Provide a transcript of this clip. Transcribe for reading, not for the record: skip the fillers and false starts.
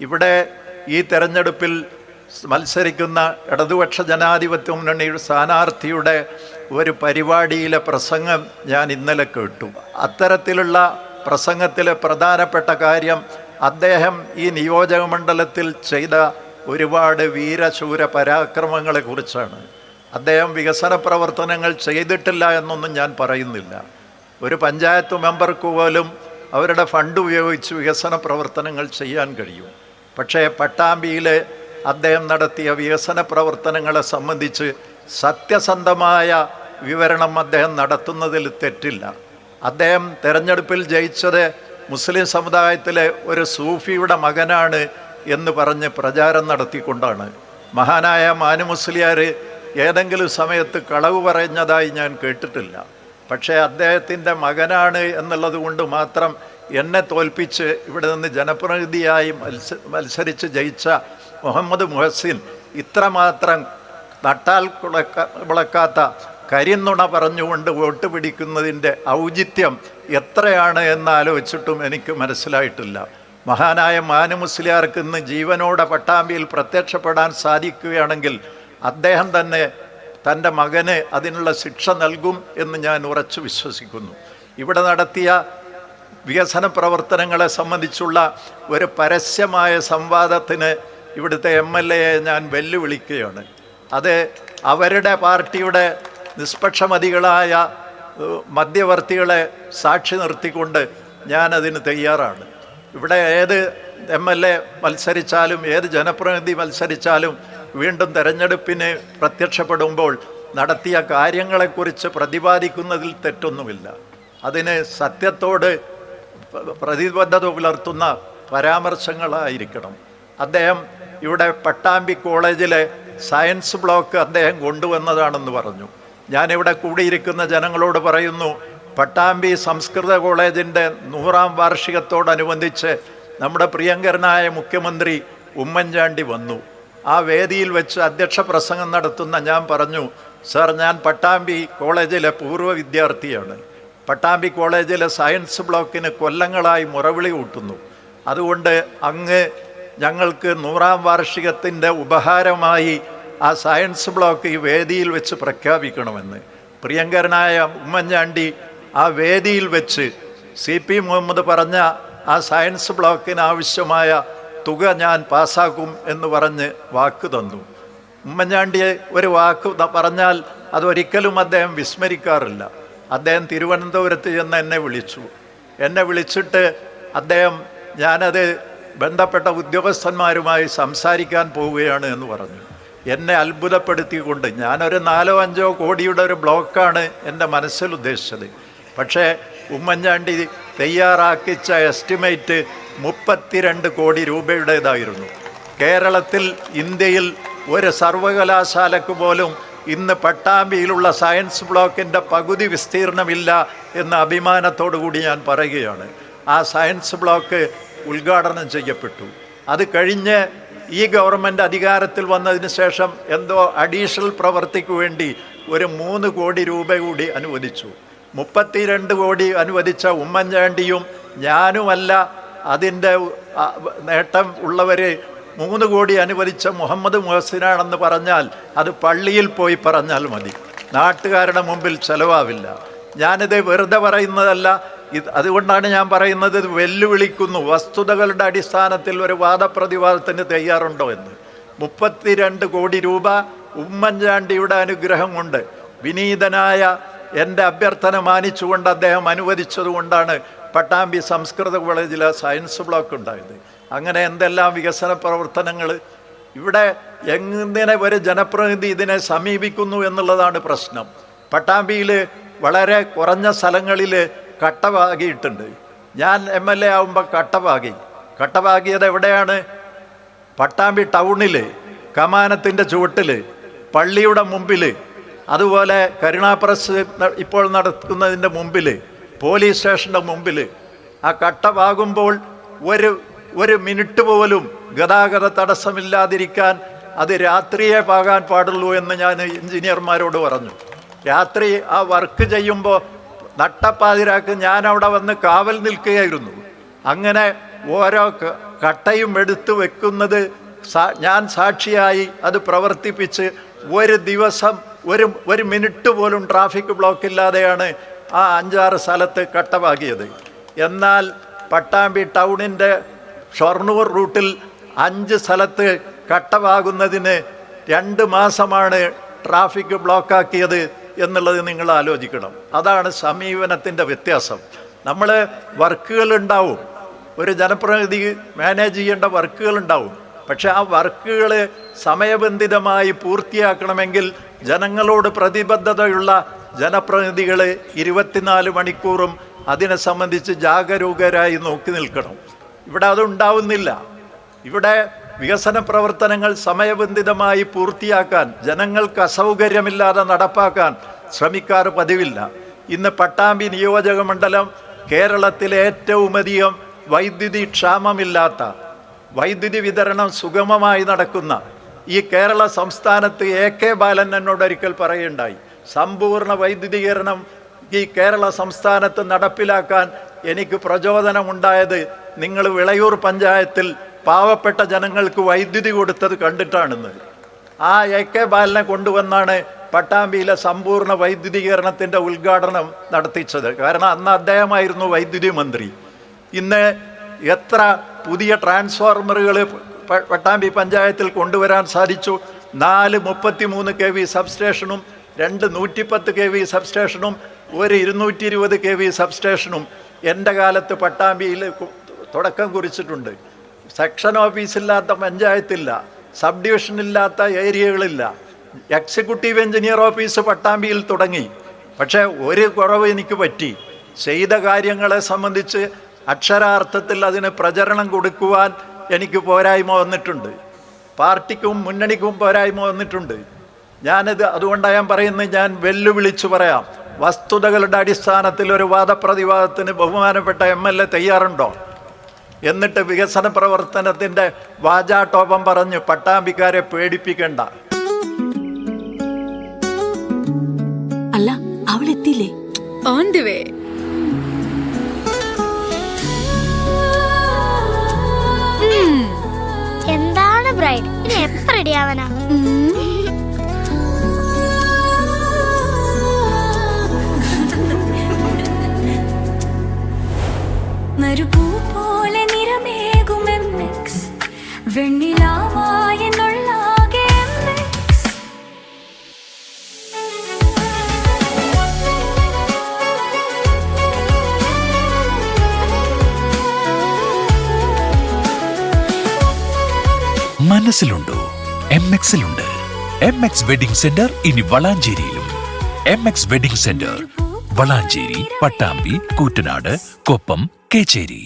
ഇവിടെ ഈ തെരഞ്ഞെടുപ്പിൽ മത്സരിക്കുന്ന ഇടതുപക്ഷ ജനാധിപത്യ മുന്നണിയുടെ സ്ഥാനാർത്ഥിയുടെ ഒരു പരിപാടിയിലെ പ്രസംഗം ഞാൻ ഇന്നലെ കേട്ടു. അത്തരത്തിലുള്ള പ്രസംഗത്തിലെ പ്രധാനപ്പെട്ട കാര്യം അദ്ദേഹം ഈ നിയോജക മണ്ഡലത്തിൽ ചെയ്ത ഒരുപാട് വീരശൂര പരാക്രമങ്ങളെക്കുറിച്ചാണ്. അദ്ദേഹം വികസന പ്രവർത്തനങ്ങൾ ചെയ്തിട്ടില്ല എന്നൊന്നും ഞാൻ പറയുന്നില്ല. ഒരു പഞ്ചായത്ത് മെമ്പർക്ക് പോലും അവരുടെ ഫണ്ട് ഉപയോഗിച്ച് വികസന പ്രവർത്തനങ്ങൾ ചെയ്യാൻ കഴിയും. പക്ഷേ പട്ടാമ്പിയിൽ അദ്ദേഹം നടത്തിയ വികസന പ്രവർത്തനങ്ങളെ സംബന്ധിച്ച് സത്യസന്ധമായ വിവരണം അദ്ദേഹം നടത്തുന്നതിൽ തെറ്റില്ല. അദ്ദേഹം തെരഞ്ഞെടുപ്പിൽ ജയിച്ചത് മുസ്ലിം സമുദായത്തിലെ ഒരു സൂഫിയുടെ മകനാണ് എന്ന് പറഞ്ഞ് പ്രചാരം നടത്തിക്കൊണ്ടാണ്. മഹാനായ മാനു മുസ്ലിയാർ ഏതെങ്കിലും സമയത്ത് കളവ് പറഞ്ഞതായി ഞാൻ കേട്ടിട്ടില്ല. പക്ഷേ അദ്ദേഹത്തിൻ്റെ മകനാണ് എന്നുള്ളത് കൊണ്ട് മാത്രം എന്നെ തോൽപ്പിച്ച് ഇവിടെ നിന്ന് ജനപ്രതിനിധിയായി മത്സരിച്ച് ജയിച്ച മുഹമ്മദ് മുഹസിൻ ഇത്രമാത്രം നട്ടാൽ വിളക്കാത്ത കരിന്നുണ പറഞ്ഞുകൊണ്ട് വോട്ട് പിടിക്കുന്നതിൻ്റെ ഔചിത്യം എത്രയാണ് എന്നാലോചിച്ചിട്ടും എനിക്ക് മനസ്സിലായിട്ടില്ല. മഹാനായ മാനു മുസ്ലിയാർക്ക് ഇന്ന് ജീവനോടെ പട്ടാമ്പിയിൽ പ്രത്യക്ഷപ്പെടാൻ സാധിക്കുകയാണെങ്കിൽ അദ്ദേഹം തന്നെ തൻ്റെ മകന് അതിനുള്ള ശിക്ഷ നൽകും എന്ന് ഞാൻ ഉറച്ചു വിശ്വസിക്കുന്നു. ഇവിടെ നടത്തിയ വികസന പ്രവർത്തനങ്ങളെ സംബന്ധിച്ചുള്ള ഒരു പരസ്യമായ സംവാദത്തിന് ഇവിടുത്തെ MLA ഞാൻ വെല്ലുവിളിക്കുകയാണ്. അത് അവരുടെ പാർട്ടിയുടെ നിഷ്പക്ഷമതികളായ മധ്യവർത്തികളെ സാക്ഷി നിർത്തിക്കൊണ്ട് ഞാനതിന് തയ്യാറാണ്. ഇവിടെ ഏത് MLA മത്സരിച്ചാലും ഏത് ജനപ്രതിനിധി മത്സരിച്ചാലും വീണ്ടും തെരഞ്ഞെടുപ്പിന് പ്രത്യക്ഷപ്പെടുമ്പോൾ നടത്തിയ കാര്യങ്ങളെക്കുറിച്ച് പ്രതിപാദിക്കുന്നതിൽ തെറ്റൊന്നുമില്ല. അതിന് സത്യത്തോട് പ്രതിബദ്ധത പുലർത്തുന്ന പരാമർശങ്ങളായിരിക്കണം. അദ്ദേഹം ഇവിടെ പട്ടാമ്പി കോളേജിലെ സയൻസ് ബ്ലോക്ക് അദ്ദേഹം കൊണ്ടുവന്നതാണെന്ന് പറഞ്ഞു. ഞാനിവിടെ കൂടിയിരിക്കുന്ന ജനങ്ങളോട് പറയുന്നു, പട്ടാമ്പി സംസ്കൃത കോളേജിൻ്റെ 100ാം വാർഷികത്തോടനുബന്ധിച്ച് നമ്മുടെ പ്രിയങ്കരനായ മുഖ്യമന്ത്രി ഉമ്മൻചാണ്ടി വന്നു. ആ വേദിയിൽ വെച്ച് അധ്യക്ഷ പ്രസംഗം നടത്തുന്ന ഞാൻ പറഞ്ഞു, സർ, ഞാൻ പട്ടാമ്പി കോളേജിലെ പൂർവ്വ വിദ്യാർത്ഥിയാണ്. പട്ടാമ്പി കോളേജിലെ സയൻസ് ബ്ലോക്കിന് കൊല്ലങ്ങളായി മുറവിളി കൂട്ടുന്നു. അതുകൊണ്ട് അങ്ങ് ഞങ്ങൾക്ക് 100ാം വാർഷികത്തിൻ്റെ ഉപഹാരമായി ആ സയൻസ് ബ്ലോക്ക് ഈ വേദിയിൽ വെച്ച് പ്രഖ്യാപിക്കണമെന്ന്. പ്രിയങ്കരനായ ഉമ്മൻചാണ്ടി ആ വേദിയിൽ വെച്ച് CP മുഹമ്മദ് പറഞ്ഞ ആ സയൻസ് ബ്ലോക്കിന് ആവശ്യമായ തുക ഞാൻ പാസ്സാക്കും എന്ന് പറഞ്ഞ് വാക്ക് തന്നു. ഉമ്മൻചാണ്ടി ഒരു വാക്ക് പറഞ്ഞാൽ അതൊരിക്കലും അദ്ദേഹം വിസ്മരിക്കാറില്ല. അദ്ദേഹം തിരുവനന്തപുരത്ത് ചെന്ന് എന്നെ വിളിച്ചിട്ട് അദ്ദേഹം ഞാനത് ബന്ധപ്പെട്ട ഉദ്യോഗസ്ഥന്മാരുമായി സംസാരിക്കാൻ പോവുകയാണ് എന്ന് പറഞ്ഞു. എന്നെ അത്ഭുതപ്പെടുത്തിക്കൊണ്ട് ഞാനൊരു 4-5 കോടിയുടെ ഒരു ബ്ലോക്കാണ് എൻ്റെ മനസ്സിൽ ഉദ്ദേശിച്ചത്. പക്ഷേ ഉമ്മൻചാണ്ടി തയ്യാറാക്കിച്ച എസ്റ്റിമേറ്റ് 32 കോടി രൂപയുടേതായിരുന്നു. കേരളത്തിൽ, ഇന്ത്യയിൽ ഒരു സർവകലാശാലയ്ക്ക് പോലും ഇന്ന് പട്ടാമ്പിയിലുള്ള സയൻസ് ബ്ലോക്കിൻ്റെ പകുതി വിസ്തീർണമില്ല എന്ന അഭിമാനത്തോടു കൂടി ഞാൻ പറയുകയാണ്. ആ സയൻസ് ബ്ലോക്ക് ഉദ്ഘാടനം ചെയ്യപ്പെട്ടു. അത് കഴിഞ്ഞ് ഈ ഗവൺമെൻറ് അധികാരത്തിൽ വന്നതിന് ശേഷം എന്തോ അഡീഷണൽ പ്രവൃത്തിക്ക് വേണ്ടി ഒരു 3 കോടി രൂപ കൂടി അനുവദിച്ചു. 32 കോടി അനുവദിച്ച ഉമ്മൻചാണ്ടിയും ഞാനുമല്ല അതിൻ്റെ നേട്ടം ഉള്ളവർ. 3 കോടി അനുവദിച്ച മുഹമ്മദ് മുഹസിനാണെന്ന് പറഞ്ഞാൽ അത് പള്ളിയിൽ പോയി പറഞ്ഞാൽ മതി, നാട്ടുകാരുടെ മുമ്പിൽ ചെലവാവില്ല. ഞാനിത് വെറുതെ പറയുന്നതല്ല. അതുകൊണ്ടാണ് ഞാൻ പറയുന്നത്, ഇത് വെല്ലുവിളിക്കുന്നു. വസ്തുതകളുടെ അടിസ്ഥാനത്തിൽ ഒരു വാദപ്രതിവാദത്തിന് തയ്യാറുണ്ടോ എന്ന്. 32 കോടി രൂപ ഉമ്മൻചാണ്ടിയുടെ അനുഗ്രഹം കൊണ്ട്, വിനീതനായ എൻ്റെ അഭ്യർത്ഥന മാനിച്ചുകൊണ്ട് അദ്ദേഹം അനുവദിച്ചതുകൊണ്ടാണ് പട്ടാമ്പി സംസ്കൃത കോളേജിലെ സയൻസ് ബ്ലോക്ക് ഉണ്ടായത്. അങ്ങനെ എന്തെല്ലാം വികസന പ്രവർത്തനങ്ങൾ ഇവിടെ. എങ്ങനെ ഒരു ജനപ്രതിനിധി ഇതിനെ സമീപിക്കുന്നു എന്നുള്ളതാണ് പ്രശ്നം. പട്ടാമ്പിയിൽ വളരെ കുറഞ്ഞ സ്ഥലങ്ങളിൽ കട്ട പാകിയിട്ടുണ്ട്. ഞാൻ MLA ആവുമ്പോൾ കട്ട പാകിയത് എവിടെയാണ്? പട്ടാമ്പി ടൗണിൽ, കമാനത്തിൻ്റെ ചുവട്ടിൽ, പള്ളിയുടെ മുമ്പിൽ, അതുപോലെ കരുണാപ്രസ് ഇപ്പോൾ നടത്തുന്നതിൻ്റെ മുമ്പിൽ, പോലീസ് സ്റ്റേഷൻ്റെ മുമ്പിൽ. ആ കട്ട പാകുമ്പോൾ ഒരു മിനിറ്റ് പോലും ഗതാഗത തടസ്സമില്ലാതിരിക്കാൻ അത് രാത്രിയെ പാകാൻ പാടുള്ളൂ എന്ന് ഞാൻ എഞ്ചിനീയർമാരോട് പറഞ്ഞു. രാത്രി ആ വർക്ക് ചെയ്യുമ്പോൾ നട്ടപ്പാതിരാക്ക് ഞാൻ അവിടെ വന്ന് കാവൽ നിൽക്കുകയായിരുന്നു. അങ്ങനെ ഓരോ കട്ടയും എടുത്തു വെക്കുന്നത് ഞാൻ സാക്ഷിയായി അത് പ്രവർത്തിപ്പിച്ച് ഒരു ദിവസം ഒരു മിനിറ്റ് പോലും ട്രാഫിക് ബ്ലോക്ക് ഇല്ലാതെയാണ് ആ 5-6 സ്ഥലത്ത് കട്ട പാകിയത്. എന്നാൽ പട്ടാമ്പി ടൗണിൻ്റെ ഷൊർണൂർ റൂട്ടിൽ 5 സ്ഥലത്ത് കട്ട പാകുന്നതിന് 2 മാസമാണ് ട്രാഫിക് ബ്ലോക്കാക്കിയത് എന്നുള്ളത് നിങ്ങൾ ആലോചിക്കണം. അതാണ് സമീപനത്തിൻ്റെ വ്യത്യാസം. നമ്മൾ വർക്കുകളുണ്ടാവും, ഒരു ജനപ്രതിനിധി മാനേജ് ചെയ്യേണ്ട വർക്കുകളുണ്ടാവും. പക്ഷെ ആ വർക്കുകൾ സമയബന്ധിതമായി പൂർത്തിയാക്കണമെങ്കിൽ ജനങ്ങളോട് പ്രതിബദ്ധതയുള്ള ജനപ്രതിനിധികൾ 24 മണിക്കൂറും അതിനെ സംബന്ധിച്ച് ജാഗരൂകരായി നോക്കി നിൽക്കണം. ഇവിടെ അതുണ്ടാവുന്നില്ല. ഇവിടെ വികസന പ്രവർത്തനങ്ങൾ സമയബന്ധിതമായി പൂർത്തിയാക്കാൻ, ജനങ്ങൾക്ക് അസൗകര്യമില്ലാതെ നടപ്പാക്കാൻ ശ്രമിക്കാറ് പതിവില്ല. ഇന്ന് പട്ടാമ്പി നിയോജക മണ്ഡലം കേരളത്തിലെ ഏറ്റവും അധികം വൈദ്യുതി ക്ഷാമമില്ലാത്ത, വൈദ്യുതി വിതരണം സുഗമമായി നടക്കുന്ന ഈ കേരള സംസ്ഥാനത്ത് AK ബാലൻ എന്നോടൊരിക്കൽ പറയുണ്ടായി, സമ്പൂർണ്ണ വൈദ്യുതീകരണം ഈ കേരള സംസ്ഥാനത്ത് നടപ്പിലാക്കാൻ എനിക്ക് പ്രചോദനമുണ്ടായത് നിങ്ങൾ വിളയൂർ പഞ്ചായത്തിൽ പാവപ്പെട്ട ജനങ്ങൾക്ക് വൈദ്യുതി കൊടുത്തത് കണ്ടിട്ടാണെന്ന്. ആ AK ബാലനെ കൊണ്ടുവന്നാണ് പട്ടാമ്പിയിലെ സമ്പൂർണ്ണ വൈദ്യുതീകരണത്തിൻ്റെ ഉദ്ഘാടനം നടത്തിച്ചത്. കാരണം അന്ന് അദ്ദേഹമായിരുന്നു വൈദ്യുതി മന്ത്രി. ഇന്ന് എത്ര പുതിയ ട്രാൻസ്ഫോർമറുകൾ പട്ടാമ്പി പഞ്ചായത്തിൽ കൊണ്ടുവരാൻ സാധിച്ചു. 4 33 kV സബ്സ്റ്റേഷനും 2 110 kV സബ്സ്റ്റേഷനും 1 220 kV സബ്സ്റ്റേഷനും എൻ്റെ കാലത്ത് പട്ടാമ്പിയിൽ തുടക്കം കുറിച്ചിട്ടുണ്ട്. സെക്ഷൻ ഓഫീസില്ലാത്ത പഞ്ചായത്തില്ല, സബ് ഡിവിഷനില്ലാത്ത ഏരിയകളില്ല. എക്സിക്യൂട്ടീവ് എഞ്ചിനീയർ ഓഫീസ് പട്ടാമ്പിയിൽ തുടങ്ങി. പക്ഷേ ഒരു കുറവ് എനിക്ക് പറ്റി. ചെയ്ത കാര്യങ്ങളെ സംബന്ധിച്ച് അക്ഷരാർത്ഥത്തിൽ അതിന് പ്രചരണം കൊടുക്കുവാൻ എനിക്ക് പോരായ്മ വന്നിട്ടുണ്ട്. പാർട്ടിക്കും മുന്നണിക്കും പോരായ്മ വന്നിട്ടുണ്ട്. അതുകൊണ്ടാണ് ഞാൻ പറയുന്നത്, ഞാൻ വെല്ലുവിളിച്ചു പറയാം, വസ്തുതകളുടെ അടിസ്ഥാനത്തിൽ ഒരു വാദപ്രതിവാദത്തിന് ബഹുമാനപ്പെട്ട MLA തയ്യാറുണ്ടോ? എന്നിട്ട് വികസന പ്രവർത്തനത്തിൻ്റെ വാചാടോപം പറഞ്ഞ് പട്ടാമ്പിക്കാരെ പേടിപ്പിക്കണ്ട. അല്ല, അവൾ എത്തിയില്ലേ? On the way. എന്താണ് ബ്രൈഡ്, ഇനി എപ്പോ റെഡി ആവാനാ? മരുപൂ പോലെ നിറമേകും MX, വെണ്ണിലാവായ നുള്ളാകെ MX. മനസ്സിലുണ്ടോ? MX-ലുണ്ട്. MX വെഡിംഗ് സെന്റർ ഇനി വളാഞ്ചേരിയിലും. MX wedding centre Valanchery, Pattambi, Koottanad, Koppam, Kecheri.